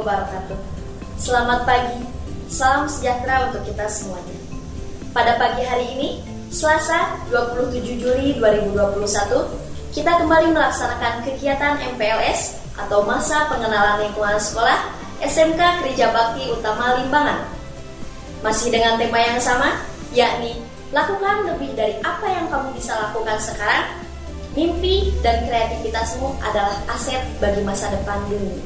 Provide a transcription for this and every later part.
wabarakatuh. Selamat pagi, salam sejahtera untuk kita semuanya. Pada pagi hari ini, Selasa 27 Juli 2021, kita kembali melaksanakan kegiatan MPLS atau Masa Pengenalan Lingkungan Sekolah SMK Gereja Bakti Utama Limbangan. Masih dengan tema yang sama, yakni lakukan lebih dari apa yang kamu bisa lakukan sekarang. Mimpi dan kreativitasmu adalah aset bagi masa depan dunia.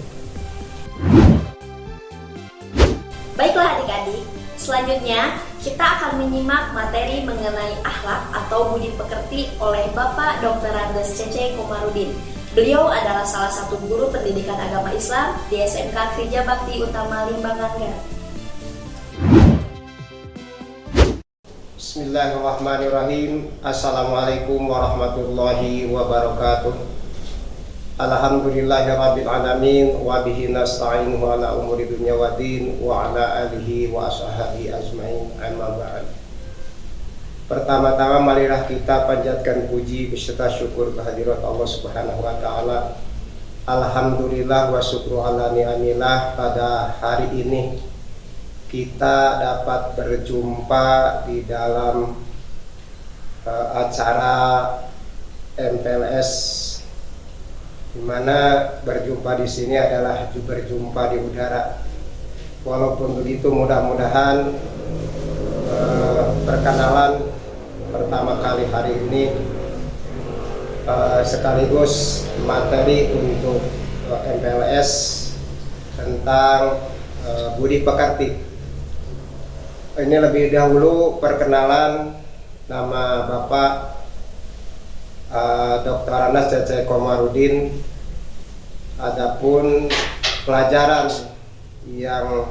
Baiklah adik-adik, selanjutnya kita akan menyimak materi mengenai akhlak atau budi pekerti oleh Bapak Dr. Andes C.C. Komarudin. Beliau adalah salah satu guru pendidikan agama Islam di SMK Gereja Bakti Utama Limbangan, Garut. Bismillahirrahmanirrahim. Assalamualaikum warahmatullahi wabarakatuh. Alhamdulillahirabbil alamin wa bihi nasta'inu ala umuri dunya waddin wa ala alihi wa ashabihi ajmain. Amma ba'd. Pertama-tama marilah kita panjatkan puji beserta syukur kehadirat Allah Subhanahu wa taala. Alhamdulillah wa syukru ala ni'amillah, pada hari ini kita dapat berjumpa di dalam acara MPLS, di mana berjumpa di sini adalah berjumpa di udara. Walaupun begitu, mudah-mudahan perkenalan pertama kali hari ini sekaligus materi untuk MPLS tentang budi pekerti. Ini lebih dahulu perkenalan, nama Bapak Dr. Andes C.C. Komarudin. Adapun pelajaran yang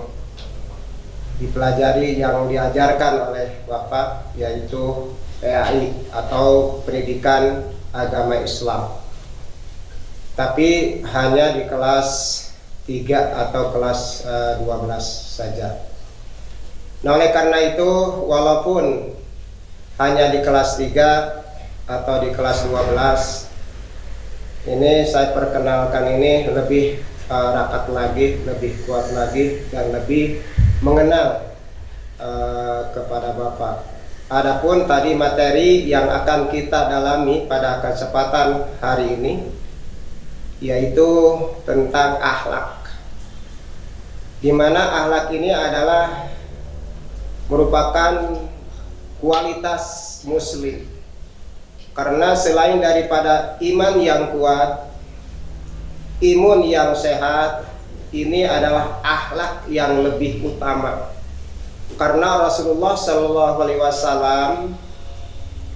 dipelajari, yang diajarkan oleh Bapak, yaitu PAI atau Pendidikan Agama Islam, tapi hanya di kelas 3 atau kelas 12 saja. Nah, oleh karena itu, walaupun hanya di kelas 3 atau di kelas 12, ini saya perkenalkan ini lebih rakat lagi, lebih kuat lagi, dan lebih mengenal kepada Bapak. Adapun tadi materi yang akan kita dalami pada kesempatan hari ini, yaitu tentang akhlak, di mana akhlak ini adalah merupakan kualitas muslim. Karena selain daripada iman yang kuat, imun yang sehat, ini adalah akhlak yang lebih utama. Karena Rasulullah SAW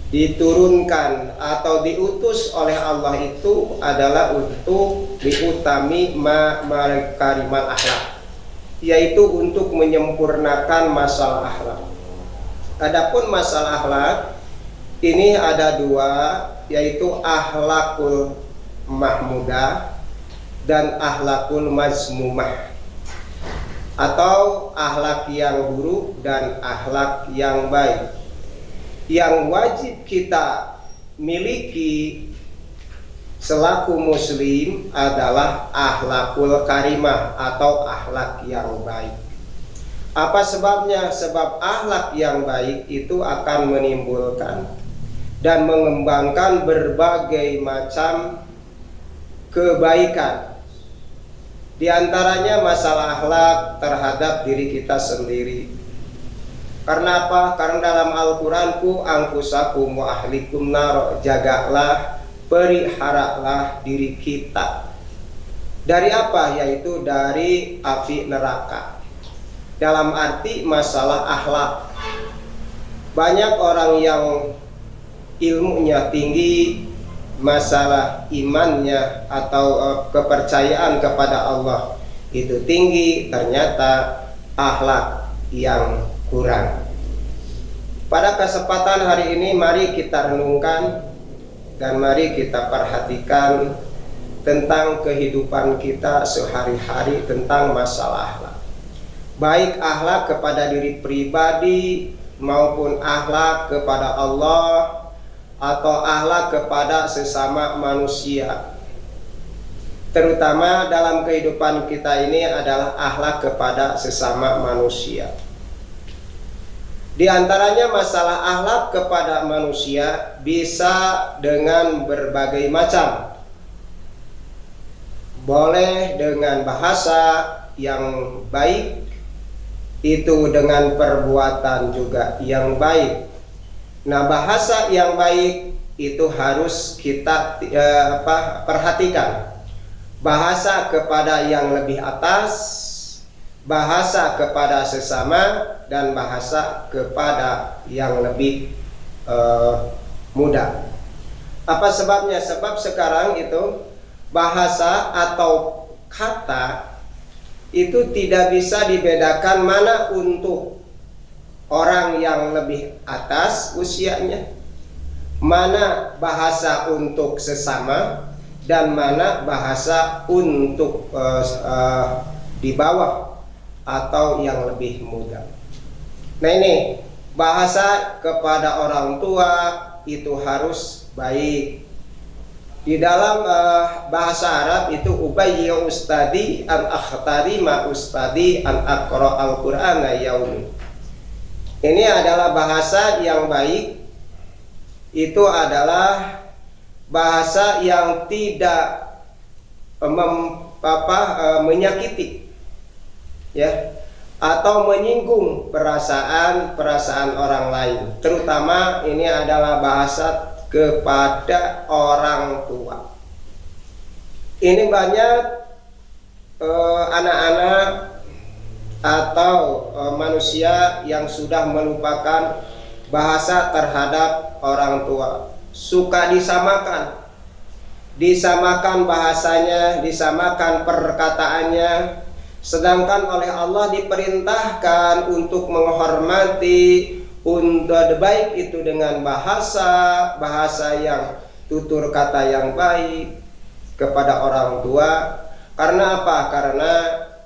diturunkan atau diutus oleh Allah itu adalah untuk diutami makarimal akhlak, yaitu untuk menyempurnakan masalah akhlak. Adapun masalah akhlak ini ada dua, yaitu akhlakul mahmudah dan akhlakul mazmumah, atau akhlak yang buruk dan akhlak yang baik. Yang wajib kita miliki selaku muslim adalah akhlakul karimah atau akhlak yang baik. Apa sebabnya? Sebab akhlak yang baik itu akan menimbulkan dan mengembangkan berbagai macam kebaikan. Di antaranya masalah akhlak terhadap diri kita sendiri. Karena apa? Karena dalam Al-Quran, ku angkusakum wa ahlikum nar, jagalah, peliharalah diri kita. Dari apa? Yaitu dari api neraka. Dalam arti masalah akhlak, banyak orang yang ilmunya tinggi, masalah imannya atau kepercayaan kepada Allah itu tinggi, ternyata akhlak yang kurang. Pada kesempatan hari ini, mari kita renungkan dan mari kita perhatikan tentang kehidupan kita sehari-hari tentang masalah akhlak. Baik akhlak kepada diri pribadi maupun akhlak kepada Allah atau akhlak kepada sesama manusia. terutama dalam kehidupan kita ini adalah akhlak kepada sesama manusia. Di antaranya masalah akhlak kepada manusia bisa dengan berbagai macam. Boleh dengan bahasa yang baik, itu dengan perbuatan juga yang baik. Nah, bahasa yang baik itu harus kita perhatikan. Bahasa kepada yang lebih atas, bahasa kepada sesama, dan bahasa kepada yang lebih muda. Apa sebabnya? Sebab sekarang itu bahasa atau kata itu tidak bisa dibedakan mana untuk orang yang lebih atas usianya, mana bahasa untuk sesama, dan mana bahasa untuk di bawah atau yang lebih muda. Nah, ini bahasa kepada orang tua itu harus baik. Di dalam bahasa Arab itu ubayyi ustadi an akhtari ma ustadi an aqra al-Qur'ana yaumi. Ini adalah bahasa yang baik. Itu adalah bahasa yang tidak menyakiti, ya, atau menyinggung perasaan orang lain. Terutama ini adalah bahasa kepada orang tua. Ini banyak anak-anak atau manusia yang sudah melupakan bahasa terhadap orang tua. Suka disamakan bahasanya, disamakan perkataannya, sedangkan oleh Allah diperintahkan untuk menghormati, untuk baik itu dengan bahasa yang tutur kata yang baik kepada orang tua. Karena apa? Karena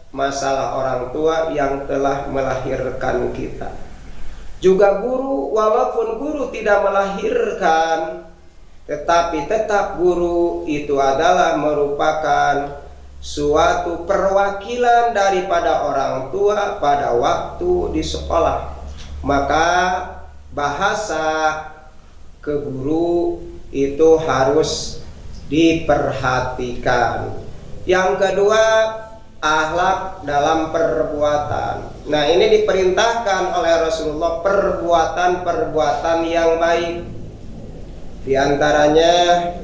masalah orang tua yang telah melahirkan kita. Juga guru, walaupun guru tidak melahirkan, tetapi tetap guru itu adalah merupakan suatu perwakilan daripada orang tua pada waktu di sekolah. Maka bahasa ke guru itu harus diperhatikan. Yang kedua, akhlak dalam perbuatan. Nah, ini diperintahkan oleh Rasulullah perbuatan-perbuatan yang baik. Di antaranya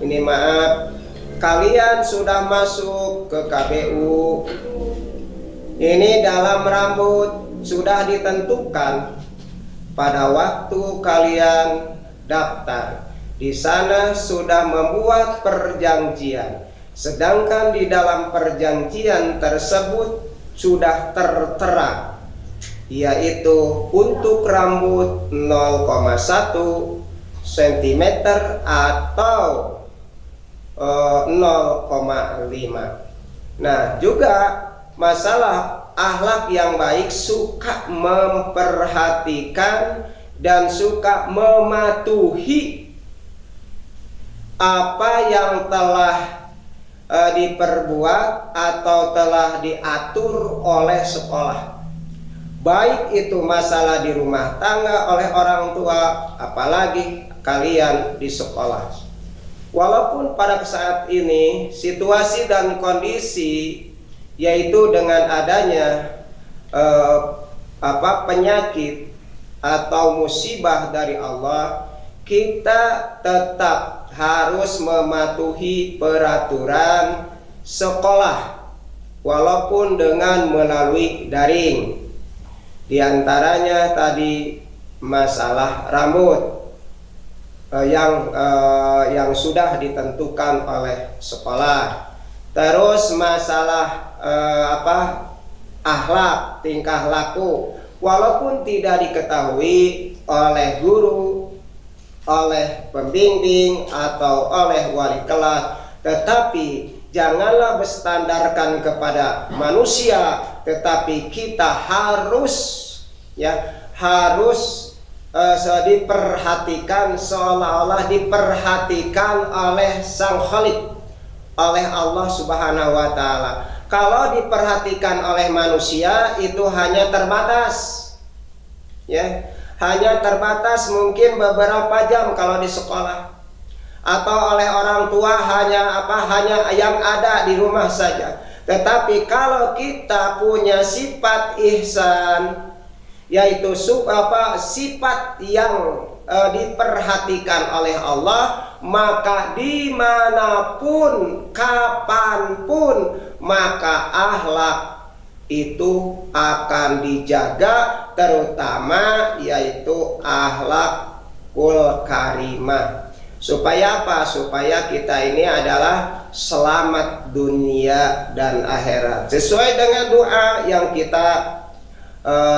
ini kalian sudah masuk ke KPU. Ini dalam rambut sudah ditentukan pada waktu kalian daftar. Di sana sudah membuat perjanjian. Sedangkan di dalam perjanjian tersebut sudah tertera, yaitu untuk rambut 0,1 cm atau 0,5. Nah, juga masalah akhlak yang baik suka memperhatikan dan suka mematuhi apa yang telah diperbuat atau telah diatur oleh sekolah. Baik itu masalah di rumah tangga oleh orang tua, apalagi kalian di sekolah. Walaupun pada saat ini situasi dan kondisi, yaitu dengan adanya penyakit atau musibah dari Allah, kita tetap harus mematuhi peraturan sekolah walaupun dengan melalui daring. Di antaranya tadi masalah rambut yang sudah ditentukan oleh sekolah. Terus masalah akhlak, tingkah laku, walaupun tidak diketahui oleh guru, oleh pembimbing atau oleh wali kelas, tetapi janganlah berstandarkan kepada manusia, tetapi kita harus diperhatikan seolah-olah diperhatikan oleh Sang Khalik, oleh Allah Subhanahu wa taala. Kalau diperhatikan oleh manusia itu hanya terbatas. Ya, hanya terbatas mungkin beberapa jam kalau di sekolah. Atau oleh orang tua hanya yang ada di rumah saja. Tetapi kalau kita punya sifat ihsan, yaitu sifat yang diperhatikan oleh Allah, maka dimanapun, kapanpun, maka akhlak itu akan dijaga, terutama yaitu akhlakul karimah. Supaya apa? Supaya kita ini adalah selamat dunia dan akhirat. Sesuai dengan doa yang kita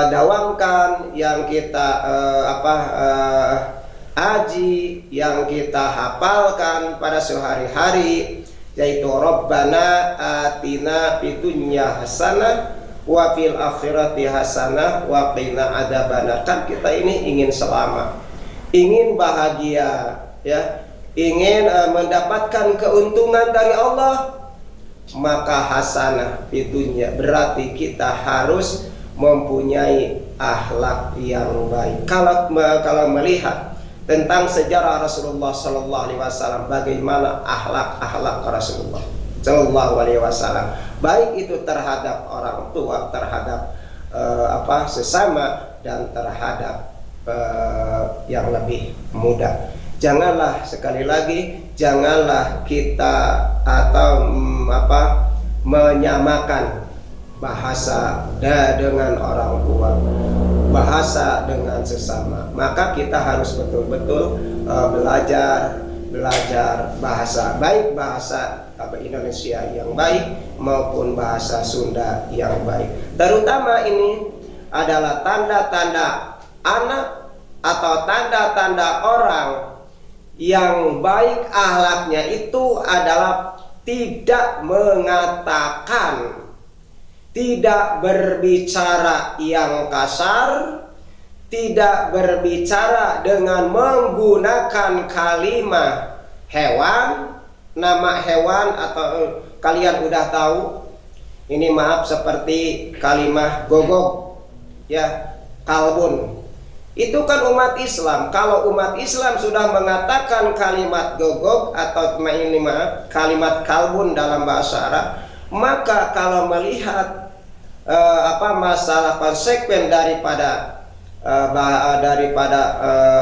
dawamkan, yang kita aji, yang kita hafalkan pada sehari-hari, yaitu Rabbana atina fid dunya hasanah wa fil akhirati hasanah wa qina adzabannar. Kan kita ini ingin selamat, ingin bahagia, ya, ingin mendapatkan keuntungan dari Allah, maka hasanah fid dunya berarti kita harus mempunyai akhlak yang baik. Kalau melihat tentang sejarah Rasulullah Sallallahu Alaihi Wasallam, bagaimana akhlak Rasulullah Sallallahu Alaihi Wasallam, baik itu terhadap orang tua, terhadap sesama, dan terhadap yang lebih muda. Janganlah, sekali lagi, janganlah kita menyamakan bahasa dengan orang tua, bahasa dengan sesama. Maka kita harus betul-betul belajar bahasa, baik bahasa Indonesia yang baik maupun bahasa Sunda yang baik. Terutama ini adalah tanda-tanda anak atau tanda-tanda orang yang baik akhlaknya itu adalah tidak mengatakan, tidak berbicara yang kasar, tidak berbicara dengan menggunakan kalimat hewan, nama hewan, atau kalian udah tahu ini, maaf, seperti kalimat gogok, ya, kalbun. Itu kan umat Islam. Kalau umat Islam sudah mengatakan kalimat gogok atau kalimat kalbun dalam bahasa Arab, maka kalau melihat masalah konsekuen daripada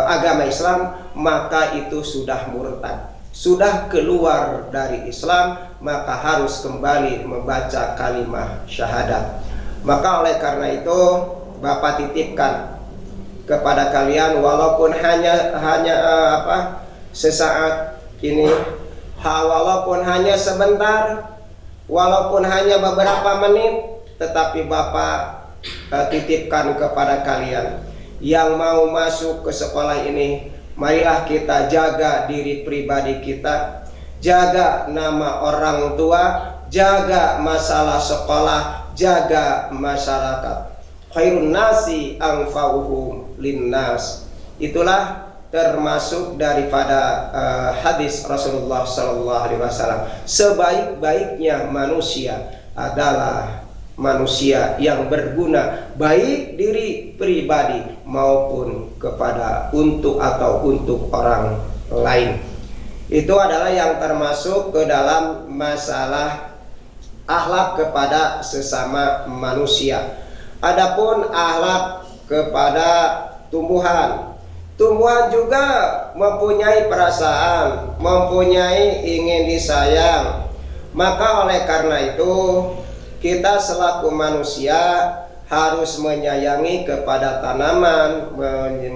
agama Islam, maka itu sudah murtad, sudah keluar dari Islam, maka harus kembali membaca kalimat syahadat. Maka oleh karena itu Bapak titipkan kepada kalian, walaupun hanya sesaat ini, walaupun hanya sebentar, walaupun hanya beberapa menit, tetapi Bapak titipkan kepada kalian yang mau masuk ke sekolah ini, marilah kita jaga diri pribadi kita, jaga nama orang tua, jaga masalah sekolah, jaga masyarakat. Khairun nasi anfa'uhum linnas. Itulah termasuk daripada hadis Rasulullah Sallallahu Alaihi Wasallam. Sebaik-baiknya manusia adalah manusia yang berguna, baik diri pribadi maupun untuk orang lain. Itu adalah yang termasuk ke dalam masalah akhlak kepada sesama manusia. Adapun akhlak kepada tumbuhan juga mempunyai perasaan, mempunyai ingin disayang. Maka oleh karena itu kita selaku manusia harus menyayangi kepada tanaman,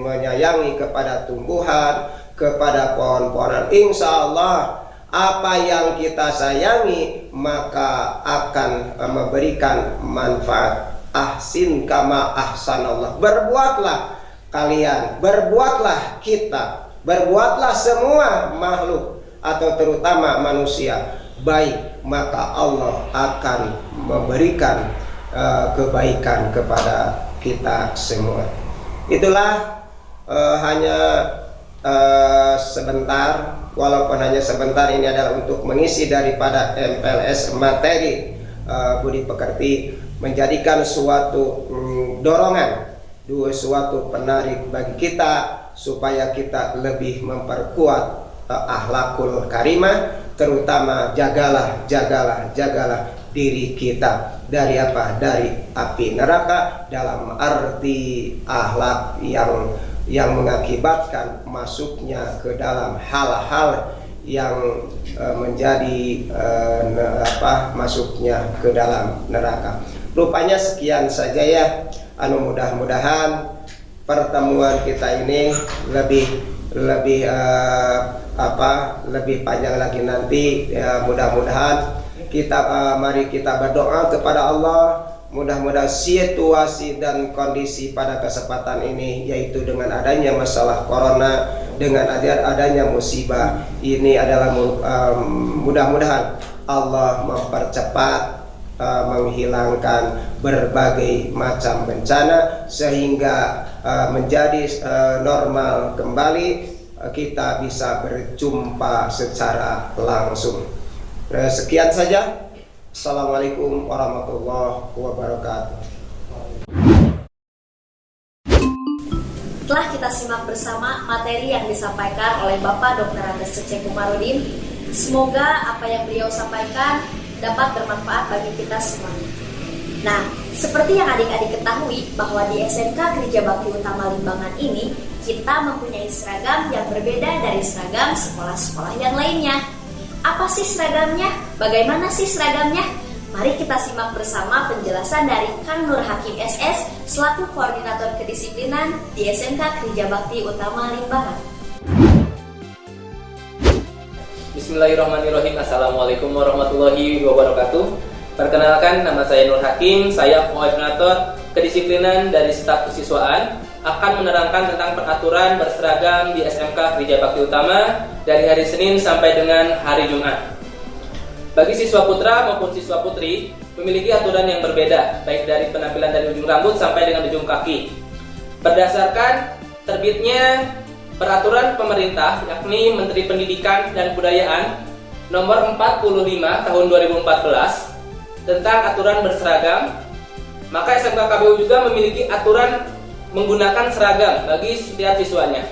menyayangi kepada tumbuhan, kepada pohon-pohonan. Insya Allah apa yang kita sayangi maka akan memberikan manfaat. Ahsin kama ahsanallah. Berbuatlah kalian, berbuatlah kita, berbuatlah semua makhluk atau terutama manusia baik, maka Allah akan memberikan kebaikan kepada kita semua. Itulah hanya sebentar walaupun hanya sebentar, ini adalah untuk mengisi daripada MPLS materi budi pekerti, menjadikan suatu dorongan, suatu penarik bagi kita supaya kita lebih memperkuat akhlakul karimah, terutama jagalah diri kita dari apa? Dari api neraka, dalam arti akhlak yang mengakibatkan masuknya ke dalam hal-hal yang menjadi masuknya ke dalam neraka. Rupanya sekian saja ya. Mudah-mudahan pertemuan kita ini lebih panjang lagi nanti. Mudah-mudahan mari kita berdoa kepada Allah, mudah-mudahan situasi dan kondisi pada kesempatan ini, yaitu dengan adanya masalah corona, dengan adanya musibah ini adalah mudah-mudahan Allah mempercepat menghilangkan berbagai macam bencana sehingga menjadi normal kembali, kita bisa berjumpa secara langsung. Sekian saja. Assalamualaikum warahmatullahi wabarakatuh. Telah kita simak bersama materi yang disampaikan oleh Bapak Dr. Andes Cece Komarudin. Semoga apa yang beliau sampaikan dapat bermanfaat bagi kita semuanya. Nah, seperti yang adik-adik ketahui bahwa di SMK Gereja Bakti Utama Limbangan ini kita mempunyai seragam yang berbeda dari seragam sekolah-sekolah yang lainnya. Apa sih seragamnya? Bagaimana sih seragamnya? Mari kita simak bersama penjelasan dari Kang Nur Hakim SS selaku Koordinator Kedisiplinan di SMK Gereja Bakti Utama Limbangan. Bismillahirrahmanirrahim. Assalamualaikum warahmatullahi wabarakatuh. Perkenalkan, nama saya Nur Hakim. Saya Koordinator Kedisiplinan dari Staf Kesiswaan, akan menerangkan tentang peraturan berseragam di SMK Gereja Bakti Utama dari hari Senin sampai dengan hari Jumat. Bagi siswa putra maupun siswa putri memiliki aturan yang berbeda, baik dari penampilan dari ujung rambut sampai dengan ujung kaki. Berdasarkan terbitnya peraturan pemerintah, yakni Menteri Pendidikan dan Kebudayaan nomor 45 tahun 2014 tentang aturan berseragam, maka SMK KBU juga memiliki aturan menggunakan seragam bagi setiap siswanya.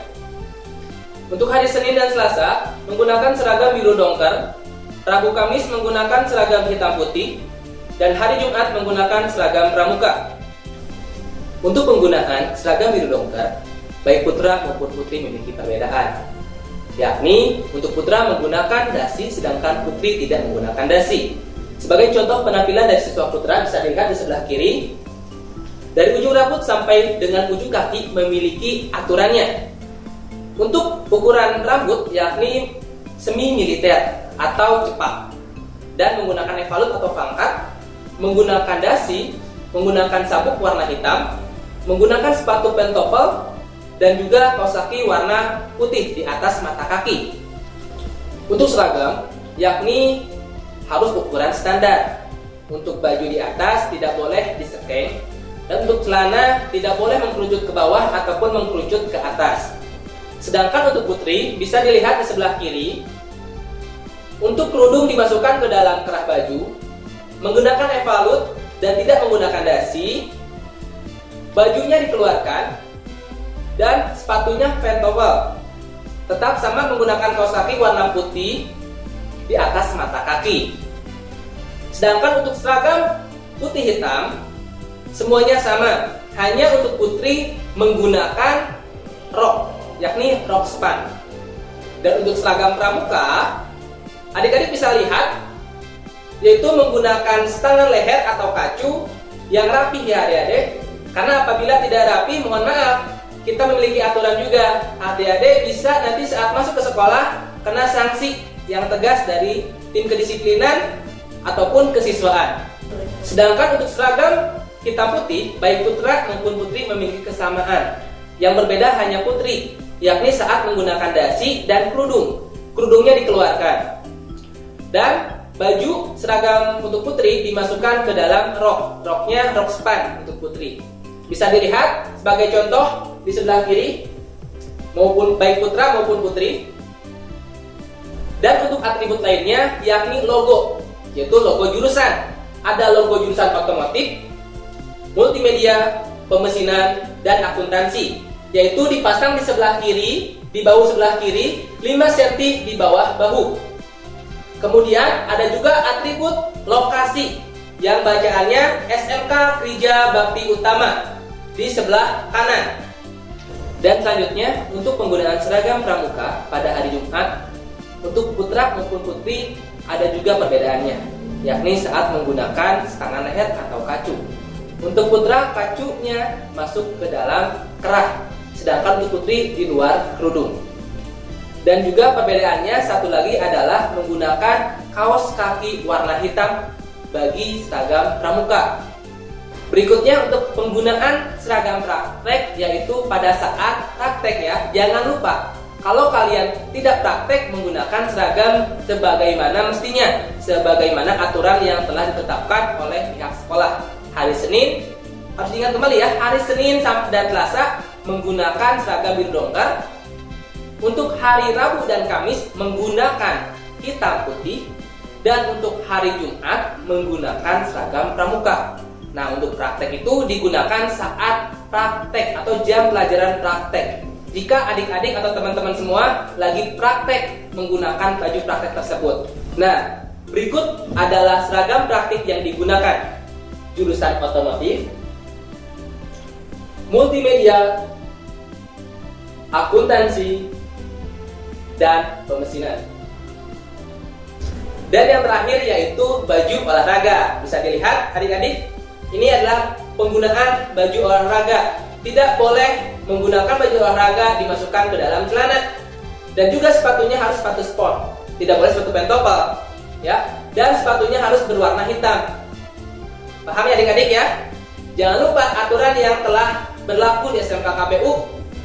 Untuk hari Senin dan Selasa menggunakan seragam biru dongker, Rabu Kamis menggunakan seragam hitam putih, dan hari Jumat menggunakan seragam pramuka. Untuk penggunaan seragam biru dongker, baik putra maupun putri memiliki perbedaan, yakni untuk putra menggunakan dasi sedangkan putri tidak menggunakan dasi. Sebagai contoh penampilan dari siswa putra bisa dilihat di sebelah kiri. Dari ujung rambut sampai dengan ujung kaki memiliki aturannya. Untuk ukuran rambut yakni semi militer atau cepak, dan menggunakan evalut atau pangkat, menggunakan dasi, menggunakan sabuk warna hitam, menggunakan sepatu pentopel, dan juga kaos kaki warna putih di atas mata kaki. Untuk seragam yakni harus ukuran standar. Untuk baju di atas tidak boleh disekeng, dan untuk celana tidak boleh mengkerucut ke bawah ataupun mengkerucut ke atas. Sedangkan untuk putri bisa dilihat di sebelah kiri. Untuk kerudung dimasukkan ke dalam kerah baju, menggunakan evalut dan tidak menggunakan dasi, bajunya dikeluarkan, dan sepatunya pentopel. Tetap sama menggunakan kaos kaki warna putih di atas mata kaki. Sedangkan untuk seragam putih hitam, semuanya sama, hanya untuk putri menggunakan rok, yakni rok span. Dan untuk seragam pramuka, adik-adik bisa lihat, yaitu menggunakan setengah leher atau kacu yang rapi ya adik-adik. Karena apabila tidak rapi, mohon maaf, kita memiliki aturan juga. Adik-adik bisa nanti saat masuk ke sekolah kena sanksi yang tegas dari tim kedisiplinan ataupun kesiswaan. Sedangkan untuk seragam hitam putih, baik putra maupun putri memiliki kesamaan. Yang berbeda hanya putri, yakni saat menggunakan dasi dan kerudung. Kerudungnya dikeluarkan. Dan baju seragam untuk putri dimasukkan ke dalam rok. Roknya rok span untuk putri. Bisa dilihat sebagai contoh di sebelah kiri, maupun baik putra maupun putri. Dan untuk atribut lainnya yakni logo, yaitu logo jurusan. Ada logo jurusan otomotif, multimedia, pemesinan, dan akuntansi, yaitu dipasang di sebelah kiri, di bahu sebelah kiri, 5 cm di bawah bahu. Kemudian ada juga atribut lokasi yang bacaannya SMK Krija Bakti Utama di sebelah kanan. Dan selanjutnya untuk penggunaan seragam pramuka pada hari Jumat, untuk putra maupun putri ada juga perbedaannya, yakni saat menggunakan tangan leher atau kacu. Untuk putra kacunya masuk ke dalam kerah, sedangkan untuk putri di luar kerudung. Dan juga perbedaannya satu lagi adalah menggunakan kaos kaki warna hitam bagi seragam pramuka. Berikutnya untuk penggunaan seragam praktek, yaitu pada saat praktek ya. Jangan lupa kalau kalian tidak praktek menggunakan seragam sebagaimana mestinya, sebagaimana aturan yang telah ditetapkan oleh pihak sekolah. Hari Senin, harus diingat kembali ya, hari Senin dan Selasa menggunakan seragam biru dongker. Untuk hari Rabu dan Kamis menggunakan hitam putih, dan untuk hari Jumat menggunakan seragam pramuka. Nah, untuk praktek itu digunakan saat praktek atau jam pelajaran praktek. Jika adik-adik atau teman-teman semua lagi praktek menggunakan baju praktek tersebut. Nah, berikut adalah seragam praktik yang digunakan: jurusan otomotif, multimedia, akuntansi, dan pemesinan. Dan yang terakhir yaitu baju olahraga. Bisa dilihat adik-adik, ini adalah penggunaan baju olahraga. Tidak boleh menggunakan baju olahraga dimasukkan ke dalam celana. Dan juga sepatunya harus sepatu sport, tidak boleh sepatu pentopel ya. Dan sepatunya harus berwarna hitam. Paham ya adik-adik ya? Jangan lupa aturan yang telah berlaku di SMK KBU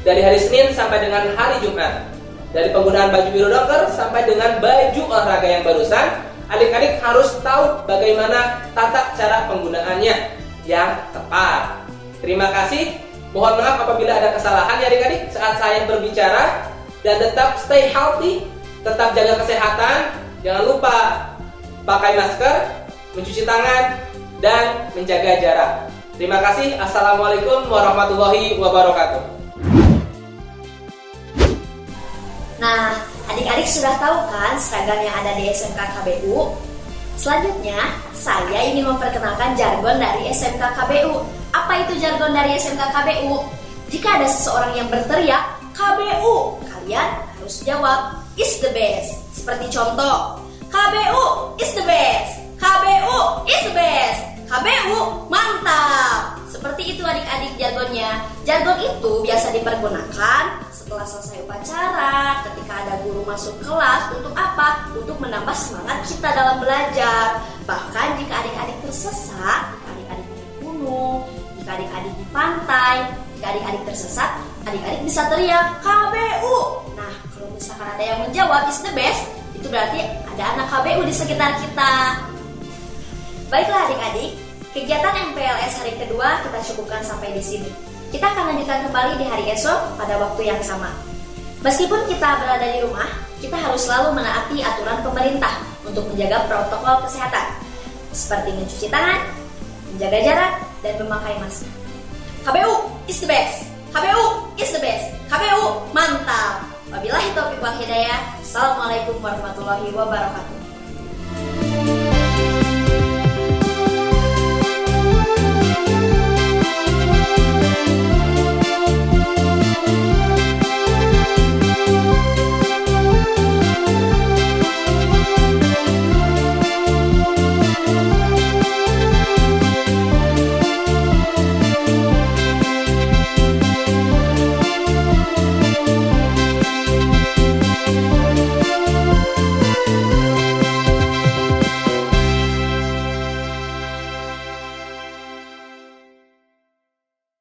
dari hari Senin sampai dengan hari Jumat. Dari penggunaan baju biru dongker sampai dengan baju olahraga yang barusan, adik-adik harus tahu bagaimana tata cara penggunaannya yang tepat. Terima kasih. Mohon maaf apabila ada kesalahan ya adik-adik saat saya berbicara. Dan tetap stay healthy, tetap jaga kesehatan. Jangan lupa pakai masker, mencuci tangan, dan menjaga jarak. Terima kasih. Assalamualaikum warahmatullahi wabarakatuh. Nah, adik-adik sudah tahu kan seragam yang ada di SMK KBU? Selanjutnya, saya ingin memperkenalkan jargon dari SMK KBU. Apa itu jargon dari SMK KBU? Jika ada seseorang yang berteriak KBU, kalian harus jawab is the best. Seperti contoh, KBU is the best, KBU is the best, KBU mantap. Seperti itu adik-adik jargonnya. Jargon itu biasa dipergunakan setelah selesai upacara, ketika ada guru masuk kelas. Untuk apa? Untuk menambah semangat kita dalam belajar. Bahkan jika adik-adik tersesat, jika adik-adik di gunung, jika adik-adik di pantai, jika adik-adik tersesat, adik-adik bisa teriak KBU. Nah, kalau misalkan ada yang menjawab is the best, itu berarti ada anak KBU di sekitar kita. Baiklah adik-adik, kegiatan MPLS hari kedua kita cukupkan sampai di sini. Kita akan lanjutkan kembali di hari esok pada waktu yang sama. Meskipun kita berada di rumah, kita harus selalu menaati aturan pemerintah untuk menjaga protokol kesehatan, seperti mencuci tangan, menjaga jarak, dan memakai masker. KBU is the best, KBU is the best, KBU mantap. Wabillahi taufiq wal hidayah. Assalamualaikum warahmatullahi wabarakatuh.